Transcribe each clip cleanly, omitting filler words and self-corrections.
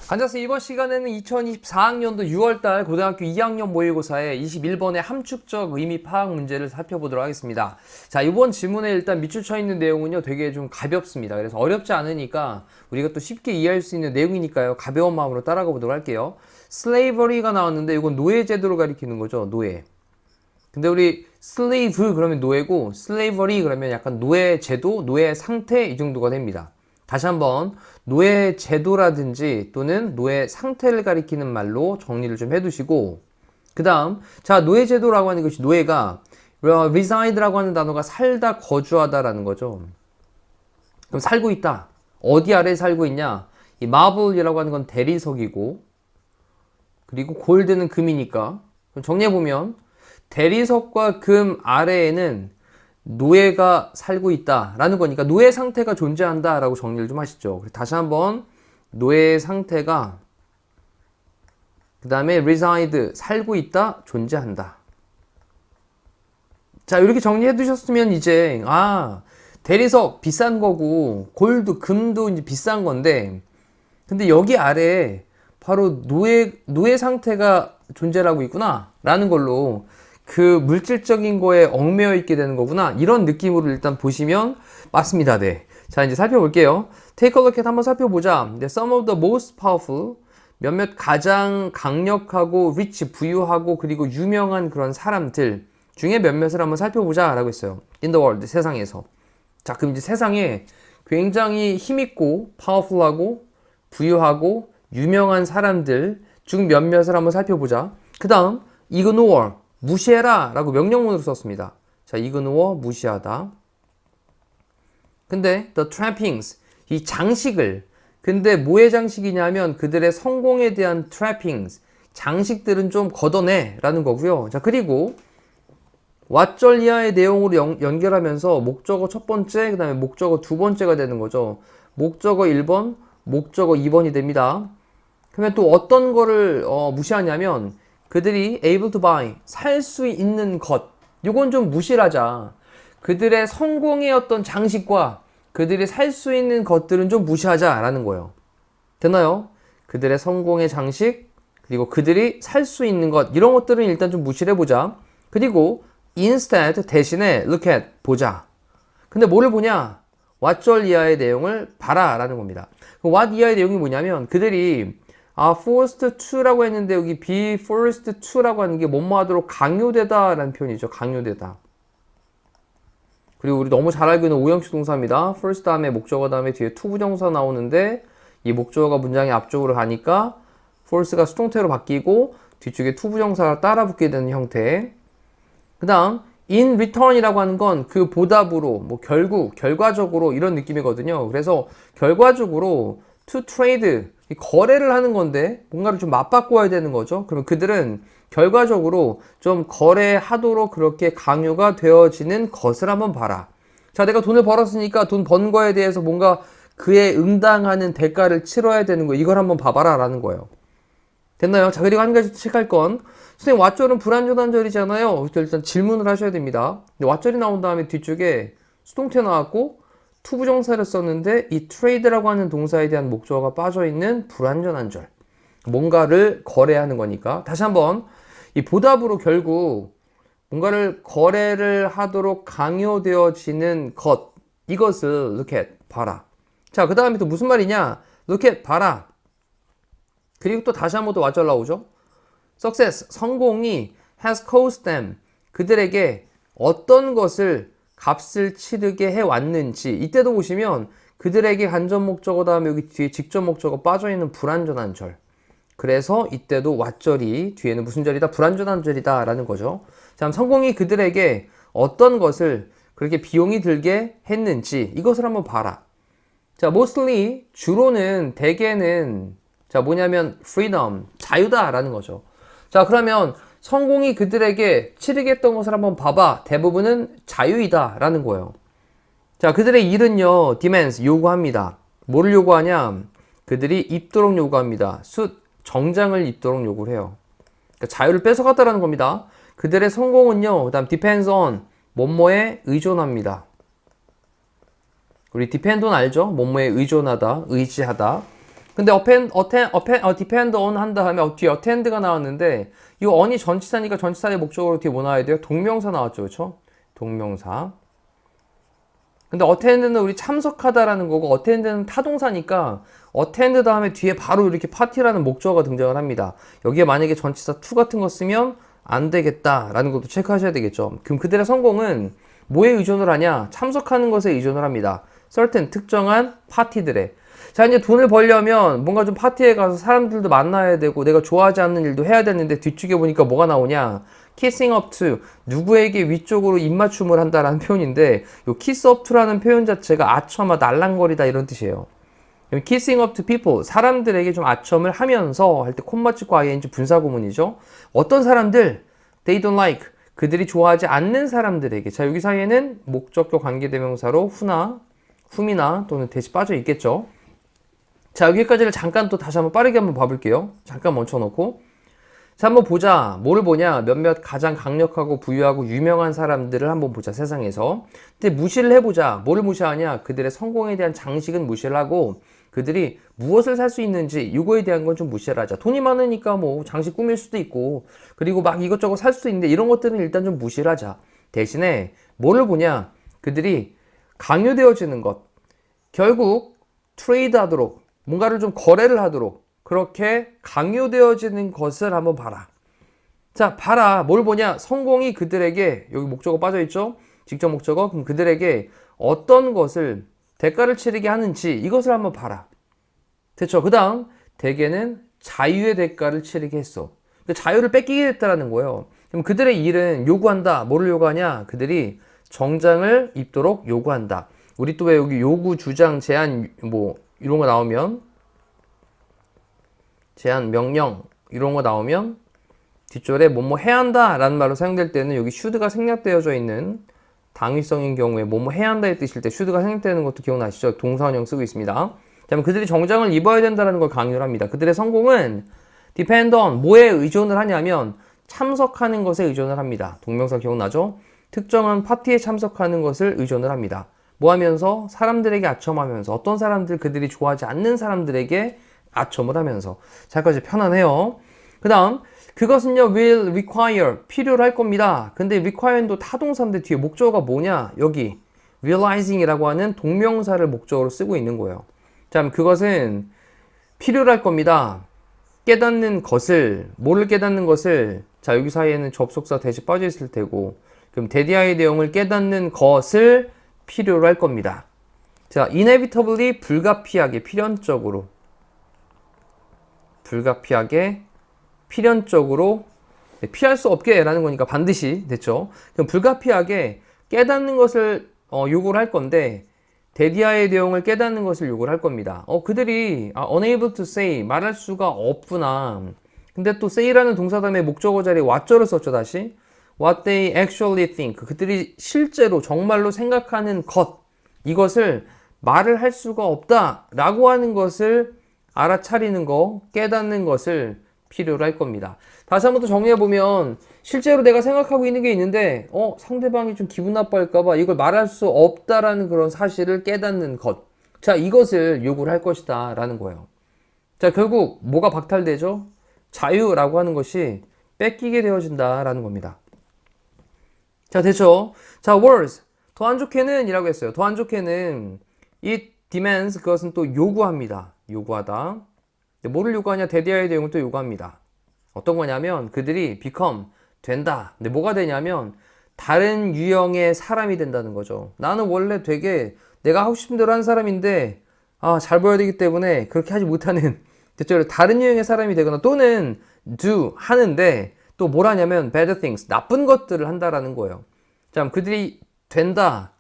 앉아서 이번 시간에는 2024학년도 6월달 고등학교 2학년 모의고사의 21번의 함축적 의미 파악 문제를 살펴보도록 하겠습니다. 자, 이번 지문에 일단 밑줄 쳐 있는 내용은요, 되게 좀 가볍습니다. 그래서 어렵지 않으니까 우리가 또 쉽게 이해할 수 있는 내용이니까요, 가벼운 마음으로 따라가 보도록 할게요. slavery가 나왔는데 이건 노예제도를 가리키는 거죠, 노예. 근데 우리 slave 그러면 노예고, slavery 그러면 약간 노예제도, 노예 상태 이 정도가 됩니다. 다시 한번 노예 제도라든지 또는 노예 상태를 가리키는 말로 정리를 좀 해두시고, 그 다음 자, 노예 제도라고 하는 것이, 노예가 reside라고 하는 단어가 살다, 거주하다 라는 거죠. 그럼 살고 있다, 어디 아래에 살고 있냐, 이 marble이라고 하는 건 대리석이고, 그리고 골드는 금이니까 정리해보면 대리석과 금 아래에는 노예가 살고 있다라는 거니까 노예 상태가 존재한다라고 정리를 좀 하시죠. 다시 한번 노예 상태가, 그 다음에 reside 살고 있다, 존재한다. 자, 이렇게 정리해 두셨으면 이제 대리석 비싼 거고 골드, 금도 이제 비싼 건데, 근데 여기 아래에 바로 노예 상태가 존재를 하고 있구나 라는 걸로 그 물질적인 거에 얽매여 있게 되는 거구나, 이런 느낌으로 일단 보시면 맞습니다. 네. 자, 이제 살펴볼게요. Take a look at, 한번 살펴보자. Some of the most powerful, 몇몇 가장 강력하고 rich, 부유하고 그리고 유명한 그런 사람들 중에 몇몇을 한번 살펴보자 라고 했어요. In the world, 세상에서. 자, 그럼 이제 세상에 굉장히 힘있고 powerful하고 부유하고 유명한 사람들 중 몇몇을 한번 살펴보자. 그 다음 ignore, 무시해라 라고 명령문으로 썼습니다. 자, ignore, 무시하다. 근데 the trappings, 이 장식을, 근데 뭐의 장식이냐면 그들의 성공에 대한 trappings, 장식들은 좀 걷어내 라는 거고요. 자, 그리고 왓절 이하의 내용으로 연결하면서 목적어 첫 번째, 그 다음에 목적어 두 번째가 되는 거죠. 목적어 1번, 목적어 2번이 됩니다. 그러면 또 어떤 거를 무시하냐면 그들이 able to buy, 살 수 있는 것, 요건 좀 무시를 하자. 그들의 성공의 어떤 장식과 그들이 살 수 있는 것들은 좀 무시하자 라는 거예요. 됐나요? 그들의 성공의 장식, 그리고 그들이 살 수 있는 것, 이런 것들은 일단 좀 무시를 해보자. 그리고 instead, 대신에 look at, 보자. 근데 뭐를 보냐? 왓절 이하의 내용을 봐라 라는 겁니다. what 이하의 내용이 뭐냐면 그들이 forced to라고 했는데 여기 be forced to라고 하는 게 뭐뭐 하도록 강요되다 라는 표현이죠. 강요되다. 그리고 우리 너무 잘 알고 있는 오형식 동사입니다. first 다음에 목적어 다음에 뒤에 to 부정사 나오는데 이 목적어가 문장의 앞쪽으로 가니까 force가 수동태로 바뀌고 뒤쪽에 to 부정사가 따라 붙게 되는 형태. 그 다음 in return이라고 하는 건 그 보답으로, 뭐 결과적으로 이런 느낌이거든요. 그래서 결과적으로 to trade, 거래를 하는 건데 뭔가를 좀 맞바꿔야 되는 거죠. 그러면 그들은 결과적으로 좀 거래하도록 그렇게 강요가 되어지는 것을 한번 봐라. 자, 내가 돈을 벌었으니까 돈 번 거에 대해서 뭔가 그에 응당하는 대가를 치러야 되는 거, 이걸 한번 봐봐라 라는 거예요. 됐나요? 자, 그리고 한 가지 체크할 건, 선생님 왓절은 불완전한절이잖아요. 일단 질문을 하셔야 됩니다. 근데 왓절이 나온 다음에 뒤쪽에 수동태 나왔고 to 부정사를 썼는데 이 trade라고 하는 동사에 대한 목적어가 빠져있는 불완전한 절, 뭔가를 거래하는 거니까. 다시 한번, 이 보답으로 결국 뭔가를 거래를 하도록 강요되어지는 것, 이것을 look at, 봐라. 자, 그 다음에 또 무슨 말이냐? look at, 봐라. 그리고 또 다시 한번 또 왓절 나오죠. success, 성공이 has caused them, 그들에게 어떤 것을 값을 치르게 해왔는지. 이때도 보시면 그들에게 간접 목적어 다음에 여기 뒤에 직접 목적어 빠져있는 불완전한 절. 그래서 이때도 왓절이 뒤에는 무슨 절이다? 불완전한 절이다 라는 거죠. 자, 성공이 그들에게 어떤 것을 그렇게 비용이 들게 했는지, 이것을 한번 봐라. 자, mostly, 주로는, 대개는, 자, 뭐냐면 freedom, 자유다 라는 거죠. 자, 그러면 성공이 그들에게 치르게 했던 것을 한번 봐봐. 대부분은 자유이다 라는 거예요. 자, 그들의 일은요, demands, 요구합니다. 뭐를 요구하냐? 그들이 입도록 요구합니다. 수트, 정장을 입도록 요구를 해요. 그러니까 자유를 뺏어갔다라는 겁니다. 그들의 성공은요, 그 다음 depends on 뭐뭐에 의존합니다. 우리 depend on 알죠? 뭐뭐에 의존하다, 의지하다. 근데 depend on 한 다음에 뒤에 attend가 나왔는데 이 on이 전치사니까 전치사의 목적으로 뒤에 뭐 나와야 돼요? 동명사 나왔죠, 그렇죠? 동명사. 근데 attend는 우리 참석하다라는 거고 attend는 타동사니까 attend 다음에 뒤에 바로 이렇게 party라는 목적어가 등장을 합니다. 여기에 만약에 전치사 to 같은 거 쓰면 안 되겠다라는 것도 체크하셔야 되겠죠. 그럼 그들의 성공은 뭐에 의존을 하냐? 참석하는 것에 의존을 합니다. certain 특정한 파티들에. 자, 이제 돈을 벌려면 뭔가 좀 파티에 가서 사람들도 만나야 되고 내가 좋아하지 않는 일도 해야 되는데 뒤쪽에 보니까 뭐가 나오냐? kissing up to 누구에게 위쪽으로 입맞춤을 한다라는 표현인데 요 kiss up to라는 표현 자체가 아첨하 날랑거리다 이런 뜻이에요. kissing up to people 사람들에게 좀 아첨을 하면서 할 때 콤마 찍고 ing 분사구문이죠. 어떤 사람들 they don't like 그들이 좋아하지 않는 사람들에게 자 여기 사이에는 목적격 관계대명사로 who나 whom이나 또는 대시 빠져 있겠죠. 자 여기까지를 잠깐 또 다시 한번 빠르게 한번 봐볼게요. 잠깐 멈춰놓고 자 한번 보자. 뭐를 보냐 몇몇 가장 강력하고 부유하고 유명한 사람들을 한번 보자 세상에서. 근데 무시를 해보자. 뭐를 무시하냐 그들의 성공에 대한 장식은 무시를 하고 그들이 무엇을 살 수 있는지 이거에 대한 건 좀 무시를 하자. 돈이 많으니까 뭐 장식 꾸밀 수도 있고 그리고 막 이것저것 살 수도 있는데 이런 것들은 일단 좀 무시를 하자. 대신에 뭐를 보냐 그들이 강요되어지는 것 결국 트레이드 하도록 뭔가를 좀 거래를 하도록 그렇게 강요되어지는 것을 한번 봐라. 자 봐라 뭘 보냐 성공이 그들에게 여기 목적어 빠져있죠 직접 목적어 그럼 그들에게 어떤 것을 대가를 치르게 하는지 이것을 한번 봐라. 됐죠? 그 다음 대개는 자유의 대가를 치르게 했어. 그러니까 자유를 뺏기게 됐다라는 거예요. 그럼 그들의 일은 요구한다. 뭐를 요구하냐? 그들이 정장을 입도록 요구한다. 우리 또 왜 여기 요구, 주장, 제한 뭐 이런 거 나오면 제한, 명령 이런 거 나오면 뒷줄에 뭐뭐 해야 한다 라는 말로 사용될 때는 여기 should가 생략되어져 있는 당위성인 경우에 뭐뭐 해야 한다의 뜻일 때 should가 생략되는 것도 기억나시죠? 동사원형 쓰고 있습니다. 자, 그들이 정장을 입어야 된다는 걸 강요를 합니다. 그들의 성공은 depend on 뭐에 의존을 하냐면 참석하는 것에 의존을 합니다. 동명사 기억나죠? 특정한 파티에 참석하는 것을 의존을 합니다. 뭐 하면서? 사람들에게 아첨하면서 어떤 사람들 그들이 좋아하지 않는 사람들에게 아첨을 하면서 자, 여기까지 편안해요. 그 다음 그것은요 will require 필요로 할 겁니다. 근데 require도 타동사인데 뒤에 목적어가 뭐냐 여기 realizing 이라고 하는 동명사를 목적어로 쓰고 있는 거예요. 자 그것은 필요로 할 겁니다. 깨닫는 것을 뭐를 깨닫는 것을 자 여기 사이에는 접속사 대시 빠져 있을 테고 그럼 대디아의 내용을 깨닫는 것을 필요로 할 겁니다. 자 inevitably 불가피하게 필연적으로 필연적으로 피할 수 없게 라는 거니까 반드시 됐죠. 그럼 불가피하게 깨닫는 것을 요구를 할 건데 데디아의 내용을 깨닫는 것을 요구를 할 겁니다. 그들이 unable to say 말할 수가 없구나. 근데 또 say라는 동사 다음에 목적어 자리에 what절을 썼죠. 다시 what they actually think 그들이 실제로 정말로 생각하는 것 이것을 말을 할 수가 없다 라고 하는 것을 알아차리는 거, 깨닫는 것을 필요로 할 겁니다. 다시 한번 더 정리해보면 실제로 내가 생각하고 있는 게 있는데 상대방이 좀 기분 나빠할까봐 이걸 말할 수 없다라는 그런 사실을 깨닫는 것. 자, 이것을 요구를 할 것이다 라는 거예요. 자, 결국 뭐가 박탈되죠? 자유라고 하는 것이 뺏기게 되어진다라는 겁니다. 자, 됐죠? 자, words. 더 안 좋게는 이라고 했어요. 더 안 좋게는 it demands 그것은 또 요구합니다. 요구하다. 뭐를 요구하냐? 데디아의 내용을 또 요구합니다. 어떤 거냐면 그들이 become 된다. 근데 뭐가 되냐면 다른 유형의 사람이 된다는 거죠. 나는 원래 되게 내가 하고 싶은 대로 하는 사람인데 잘 보여야 되기 때문에 그렇게 하지 못하는 다른 유형의 사람이 되거나 또는 do 하는데 또 뭘 하냐면 bad things 나쁜 것들을 한다라는 거예요. 자, 그들이 된다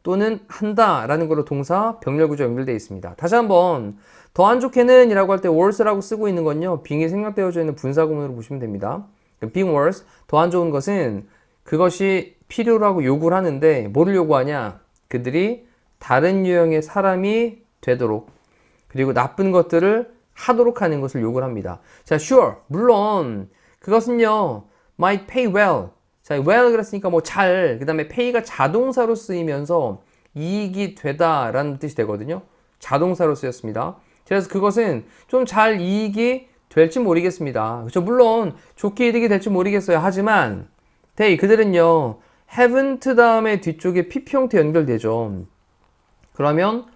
또는 한다 라는 걸로 동사 병렬구조 연결되어 있습니다. 다시 한번 더 안 좋게는 이라고 할 때 worse라고 쓰고 있는 건요 being이 생략되어져 있는 분사구문으로 보시면 됩니다. being worse 더 안 좋은 것은 그것이 필요로 하고 요구를 하는데 뭐를 요구하냐 그들이 다른 유형의 사람이 되도록 그리고 나쁜 것들을 하도록 하는 것을 요구를 합니다. 자, sure 물론 그것은요 might pay well. 자, well 그랬으니까 뭐 잘, 그 다음에 pay가 자동사로 쓰이면서 이익이 되다라는 뜻이 되거든요. 자동사로 쓰였습니다. 그래서 그것은 좀 잘 이익이 될지 모르겠습니다. 그렇죠? 물론 좋게 이득이 될지 모르겠어요. 하지만 그들은요 haven't 다음에 뒤쪽에 PP 형태 연결되죠. 그러면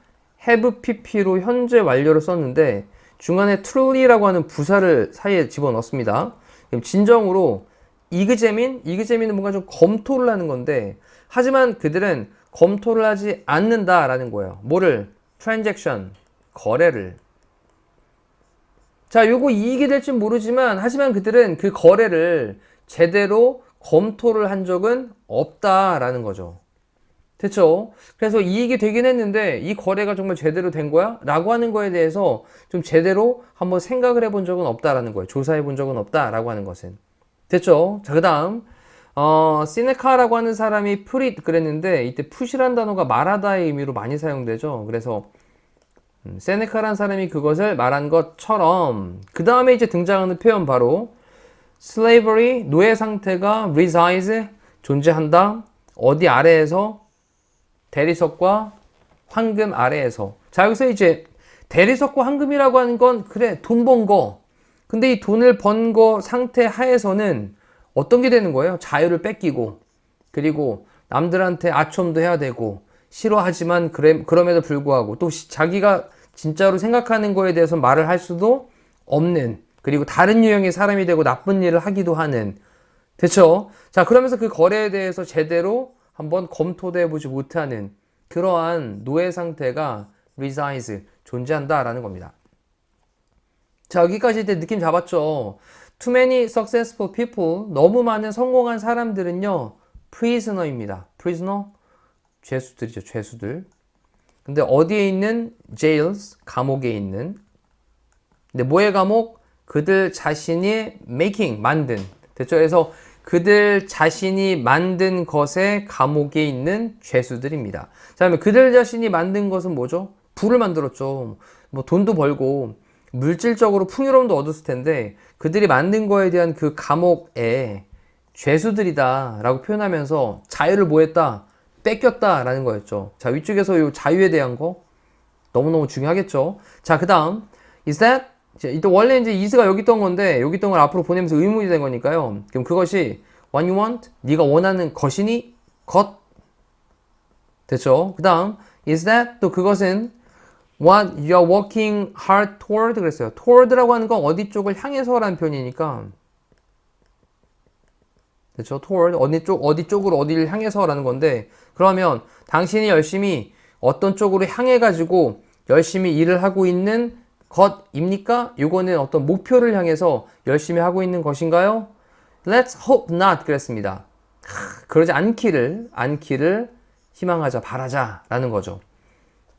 have PP로 현재 완료를 썼는데 중간에 truly라고 하는 부사를 사이에 집어넣습니다. 그럼 진정으로 이그제민은 뭔가 좀 검토를 하는 건데 하지만 그들은 검토를 하지 않는다라는 거예요. 뭐를? transaction, 거래를. 자, 요거 이익이 될지 모르지만 하지만 그들은 그 거래를 제대로 검토를 한 적은 없다라는 거죠. 됐죠? 그래서 이익이 되긴 했는데 이 거래가 정말 제대로 된 거야? 라고 하는 거에 대해서 좀 제대로 한번 생각을 해본 적은 없다라는 거예요. 조사해 본 적은 없다라고 하는 것은. 됐죠? 자, 그 다음 시네카라고 하는 사람이 put 그랬는데 이때 put이란 단어가 말하다의 의미로 많이 사용되죠. 그래서 세네카라는 사람이 그것을 말한 것처럼 그 다음에 이제 등장하는 표현 바로 slavery, 노예 상태가 resides, 존재한다. 어디 아래에서? 대리석과 황금 아래에서. 자, 여기서 이제 대리석과 황금이라고 하는 건 그래, 돈 번 거. 근데 이 돈을 번 거 상태 하에서는 어떤 게 되는 거예요? 자유를 뺏기고 그리고 남들한테 아첨도 해야 되고 싫어하지만 그럼에도 불구하고 또 자기가 진짜로 생각하는 거에 대해서 말을 할 수도 없는 그리고 다른 유형의 사람이 되고 나쁜 일을 하기도 하는. 됐죠? 자, 그러면서 그 거래에 대해서 제대로 한번 검토도 해보지 못하는 그러한 노예 상태가 resides, 존재한다라는 겁니다. 자, 여기까지 이제 느낌 잡았죠? Too many successful people, 너무 많은 성공한 사람들은요 prisoner입니다. prisoner? 죄수들이죠, 죄수들. 근데 어디에 있는? jails, 감옥에 있는. 근데 뭐의 감옥? 그들 자신이 making, 만든. 됐죠? 그래서 그들 자신이 만든 것의 감옥에 있는 죄수들입니다. 자, 그러면 그들 자신이 만든 것은 뭐죠? 부를 만들었죠. 뭐 돈도 벌고 물질적으로 풍요로움도 얻었을 텐데 그들이 만든 거에 대한 그 감옥의 죄수들이다 라고 표현하면서 자유를 뭐 했다? 뺏겼다 라는 거였죠. 자, 위쪽에서 이 자유에 대한 거 너무너무 중요하겠죠. 자, 그 다음 is that? 원래 이제 is가 여기 있던 건데 여기 있던 걸 앞으로 보내면서 의문이 된 거니까요. 그럼 그것이 what you want? 네가 원하는 것이니? 것? 됐죠? 그 다음 is that? 또 그것은 what you are working hard toward 그랬어요. toward라고 하는 건 어디 쪽을 향해서라는 표현이니까 그렇죠? toward 어디 쪽으로 어디를 향해서라는 건데 그러면 당신이 열심히 어떤 쪽으로 향해 가지고 열심히 일을 하고 있는 것입니까? 요거는 어떤 목표를 향해서 열심히 하고 있는 것인가요? Let's hope not 그랬습니다. 그러지 않기를 희망하자, 바라자 라는 거죠.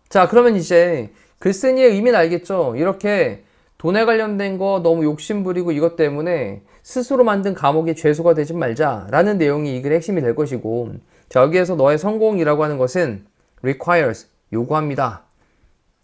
자, 그러면 이제 글쓴이의 의미는 알겠죠? 이렇게 돈에 관련된 거 너무 욕심부리고 이것 때문에 스스로 만든 감옥의 죄수가 되지 말자 라는 내용이 이 글의 핵심이 될 것이고 자, 여기에서 너의 성공이라고 하는 것은 requires, 요구합니다.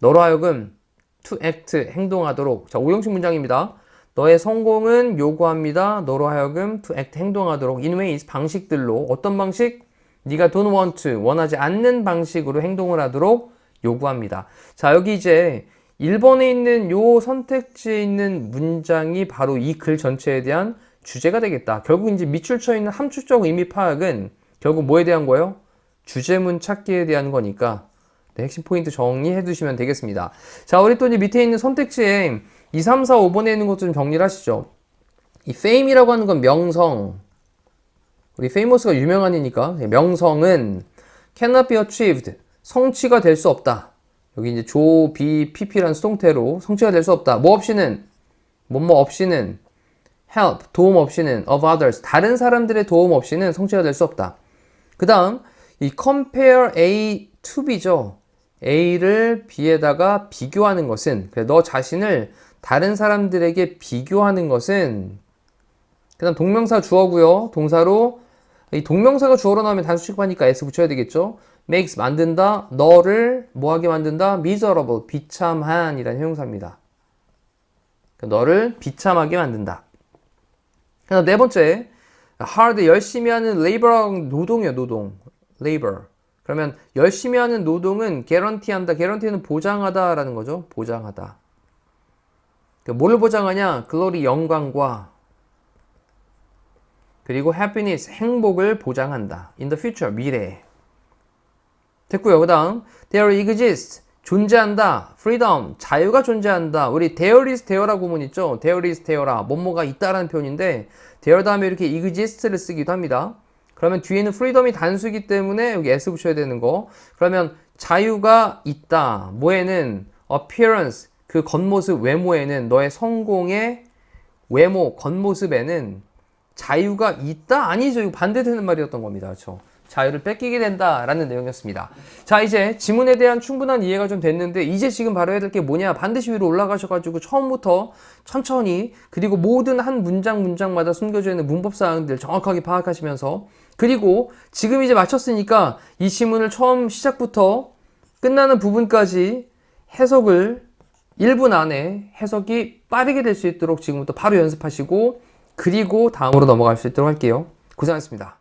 너로 하여금 to act, 행동하도록. 자, 5형식 문장입니다. 너의 성공은 요구합니다. 너로 하여금 to act, 행동하도록. in ways, 방식들로. 어떤 방식? 네가 don't want to, 원하지 않는 방식으로 행동을 하도록 요구합니다. 자, 여기 이제 1번에 있는 요 선택지에 있는 문장이 바로 이 글 전체에 대한 주제가 되겠다. 결국 이제 밑줄 쳐 있는 함축적 의미 파악은 결국 뭐에 대한 거예요? 주제문 찾기에 대한 거니까 네, 핵심 포인트 정리해 두시면 되겠습니다. 자, 우리 또 이제 밑에 있는 선택지에 2, 3, 4, 5번에 있는 것도 좀 정리를 하시죠. 이 fame이라고 하는 건 명성. 우리 famous가 유명한이니까 명성은 cannot be achieved. 성취가 될 수 없다. 여기 이제 조, 비, pp라는 수동태로 성취가 될 수 없다. 뭐 없이는? 뭐뭐 없이는 help, 도움 없이는 of others, 다른 사람들의 도움 없이는 성취가 될 수 없다. 그 다음 이 compare A to B죠. A를 B에다가 비교하는 것은 그래, 너 자신을 다른 사람들에게 비교하는 것은 그 다음 동명사 주어고요. 동사로 이 동명사가 주어로 나오면 단수 취급하니까 S 붙여야 되겠죠. makes 만든다. 너를 뭐하게 만든다? miserable 비참한 이라는 형용사입니다. 그러니까 너를 비참하게 만든다. 그다음 네 번째 hard 열심히 하는 labor랑 노동이에요. 노동. labor. 그러면 열심히 하는 노동은 guarantee한다. guarantee는 보장하다라는 거죠. 보장하다. 뭘 보장하냐? glory 영광과 그리고 happiness 행복을 보장한다. in the future 미래에. 됐고요. 그 다음 there exists 존재한다. freedom 자유가 존재한다. 우리 there is there라고 구문 있죠. there is there라 뭐뭐가 있다라는 표현인데 there 다음에 이렇게 exist를 쓰기도 합니다. 그러면 뒤에는 freedom이 단수이기 때문에 여기 s 붙여야 되는 거. 그러면 자유가 있다. 뭐에는 appearance 그 겉모습 외모에는 너의 성공의 외모 겉모습에는 자유가 있다? 아니죠. 이거 반대되는 말이었던 겁니다. 그렇죠? 자유를 뺏기게 된다라는 내용이었습니다. 자, 이제 지문에 대한 충분한 이해가 좀 됐는데 이제 지금 바로 해야 될 게 뭐냐? 반드시 위로 올라가셔가지고 처음부터 천천히 그리고 모든 한 문장마다 숨겨져 있는 문법 사항들 정확하게 파악하시면서 그리고 지금 이제 마쳤으니까 이 지문을 처음 시작부터 끝나는 부분까지 해석을 1분 안에 해석이 빠르게 될 수 있도록 지금부터 바로 연습하시고 그리고 다음으로 넘어갈 수 있도록 할게요. 고생하셨습니다.